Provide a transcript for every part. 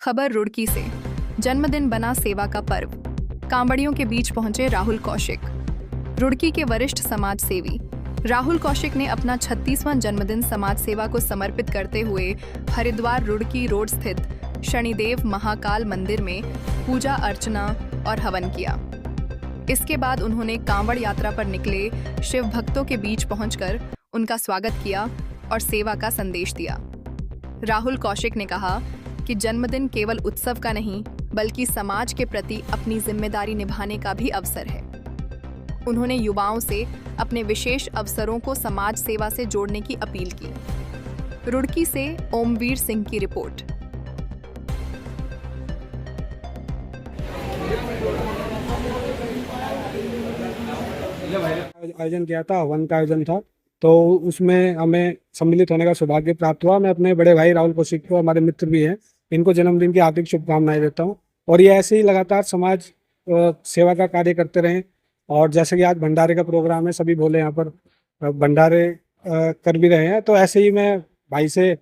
खबर रुड़की से। जन्मदिन बना सेवा का पर्व। कांवड़ियों के बीच पहुंचे राहुल कौशिक। रुड़की के वरिष्ठ समाज सेवी राहुल कौशिक ने अपना 36वां जन्मदिन समाज सेवा को समर्पित करते हुए हरिद्वार रुड़की रोड स्थित शनिदेव महाकाल मंदिर में पूजा अर्चना और हवन किया। इसके बाद उन्होंने कांवड़ यात्रा पर निकले शिव भक्तों के बीच पहुंचकर उनका स्वागत किया और सेवा का संदेश दिया। राहुल कौशिक ने कहा कि जन्मदिन केवल उत्सव का नहीं बल्कि समाज के प्रति अपनी जिम्मेदारी निभाने का भी अवसर है। उन्होंने युवाओं से अपने विशेष अवसरों को समाज सेवा से जोड़ने की अपील की। रुड़की से ओमवीर सिंह की रिपोर्ट। आयोजन किया था, हवन का आयोजन था, तो उसमें हमें सम्मिलित होने का सौभाग्य प्राप्त हुआ। मैं अपने बड़े भाई राहुल कौशिक को, हमारे मित्र भी हैं, इनको जन्मदिन की हार्दिक शुभकामनाएं देता हूं और ये ऐसे ही लगातार समाज सेवा का कार्य करते रहें। और जैसे कि आज भंडारे का प्रोग्राम है, सभी बोले यहाँ पर भंडारे कर भी रहे हैं, तो ऐसे ही मैं भाई से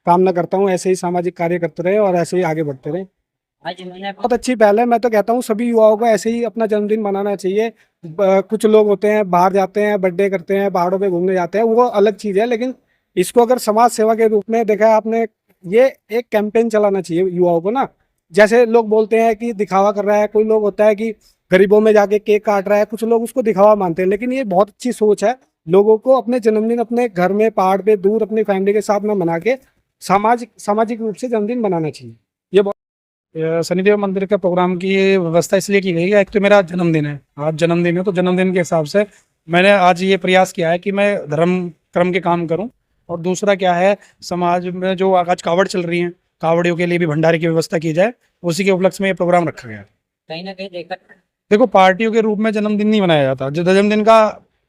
कामना करता हूँ, ऐसे ही सामाजिक कार्य करते रहे और ऐसे ही आगे बढ़ते रहे। बहुत अच्छी पहल है। मैं तो कहता हूँ सभी युवाओं को ऐसे ही अपना जन्मदिन मनाना चाहिए। कुछ लोग होते हैं बाहर जाते हैं, बर्थडे करते हैं, पहाड़ों पे घूमने जाते हैं, वो अलग चीज़ है, लेकिन इसको अगर समाज सेवा के रूप में देखा आपने, ये एक कैंपेन चलाना चाहिए युवाओं को ना। जैसे लोग बोलते हैं कि दिखावा कर रहा है, कोई लोग होता है कि गरीबों में जाके केक काट रहा है, कुछ लोग उसको दिखावा मानते हैं, लेकिन ये बहुत अच्छी सोच है। लोगों को अपने जन्मदिन अपने घर में, पहाड़ पे, दूर अपनी फैमिली के साथ में मना के सामाजिक रूप से जन्मदिन मनाना चाहिए। शनिदेव मंदिर के प्रोग्राम की व्यवस्था इसलिए की गई है, एक तो मेरा जन्मदिन है, आज जन्मदिन है, तो जन्मदिन के हिसाब से मैंने आज ये प्रयास किया है कि मैं धर्म कर्म के काम करूं। और दूसरा क्या है, समाज में जो आज कावड़ चल रही हैं, कावड़ियों के लिए भी भंडारे की व्यवस्था की जाए, उसी के उपलक्ष्य में ये प्रोग्राम रखा गया है। कहीं ना कहीं देखो, पार्टियों के रूप में जन्मदिन नहीं मनाया जाता। जो जन्मदिन का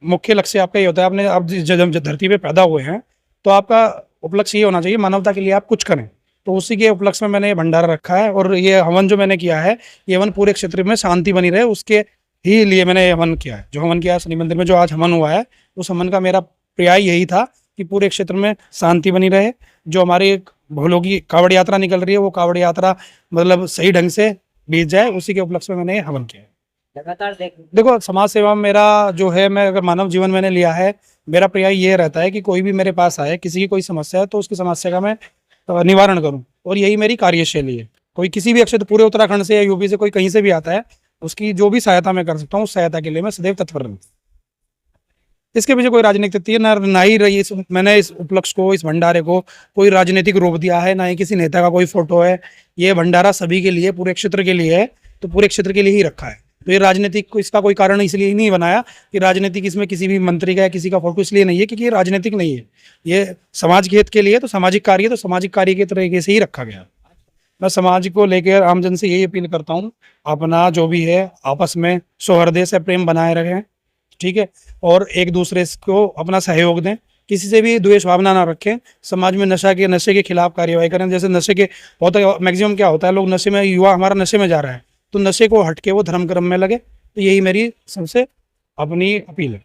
मुख्य लक्ष्य आपका ये होता है, आपने आप जब धरती पे पैदा हुए हैं तो आपका उपलक्ष्य ये होना चाहिए मानवता के लिए आप कुछ करें। तो उसी के उपलक्ष्य में मैंने ये भंडारा रखा है और ये हवन जो मैंने किया है, ये हवन पूरे क्षेत्र में शांति बनी रहे उसके ही लिए मैंने ये हवन किया है। जो हवन किया है शनि मंदिर में, जो आज हवन हुआ है, उस हवन का मेरा प्रयास यही था कि पूरे क्षेत्र में शांति बनी रहे। जो हमारी भोलों की कावड़ यात्रा निकल रही है, वो कावड़ यात्रा मतलब सही ढंग से बीत जाए, उसी के उपलक्ष्य में मैंने ये हवन किया है। लगातार देखो, समाज सेवा में मेरा जो है, मैं अगर मानव जीवन मैंने लिया है, मेरा प्रयास ये रहता है कि कोई भी मेरे पास आए, किसी की कोई समस्या है, तो उसकी समस्या का मैं निवारण करूं, और यही मेरी कार्यशैली है। कोई किसी भी अक्षर पूरे उत्तराखंड से या यूपी से कोई कहीं से भी आता है, उसकी जो भी सहायता मैं कर सकता हूँ, उस सहायता के लिए मैं सदैव तत्पर रहूँ। इसके पीछे कोई राजनीतिक तथ्य ना ही रही। मैंने इस उपलक्ष्य को, इस भंडारे को कोई राजनीतिक रूप दिया है, ना ही किसी नेता का कोई फोटो है। ये भंडारा सभी के लिए, पूरे क्षेत्र के लिए है, तो पूरे क्षेत्र के लिए ही रखा है। तो ये राजनीतिक को इसका कोई कारण इसलिए ही नहीं बनाया कि राजनीतिक इसमें किसी भी मंत्री का या किसी का फोटो इसलिए नहीं है क्योंकि ये राजनीतिक नहीं है, ये समाज के हित के लिए, तो सामाजिक कार्य, तो सामाजिक कार्य के तरीके से ही रखा गया। मैं समाज को लेकर आमजन से यही अपील करता हूँ, अपना जो भी है आपस में सौहार्द से प्रेम बनाए रखें, ठीक है, और एक दूसरे को अपना सहयोग दें, किसी से भी द्वेष भावना ना रखें। समाज में नशे के खिलाफ कार्यवाही करें। जैसे नशे के होता है, मैक्सिमम क्या होता है, लोग नशे में, युवा हमारा नशे में जा रहा है, तो नशे को हटके वो धर्म कर्म में लगे। तो यही मेरी सबसे अपनी अपील है।